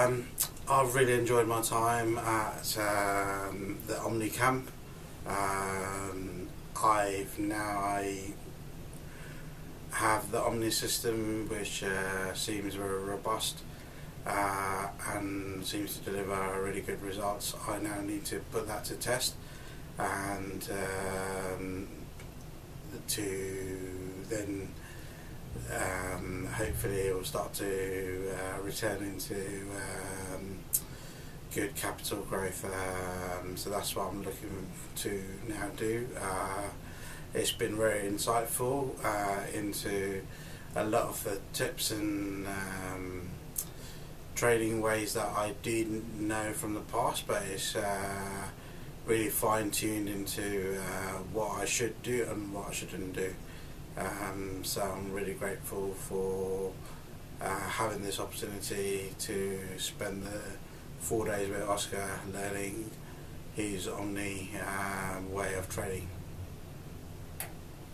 I've really enjoyed my time at the OMNICAMP. I have the OMNI system, which seems very robust and seems to deliver really good results. I now need to put that to test and to then hopefully it will start to return into good capital growth, so that's what I'm looking to now do. It's been very insightful into a lot of the tips and trading ways that I didn't know from the past, but it's really fine-tuned into what I should do and what I shouldn't do. So I'm really grateful for having this opportunity to spend the 4 days with Oscar learning his OMNI way of trading.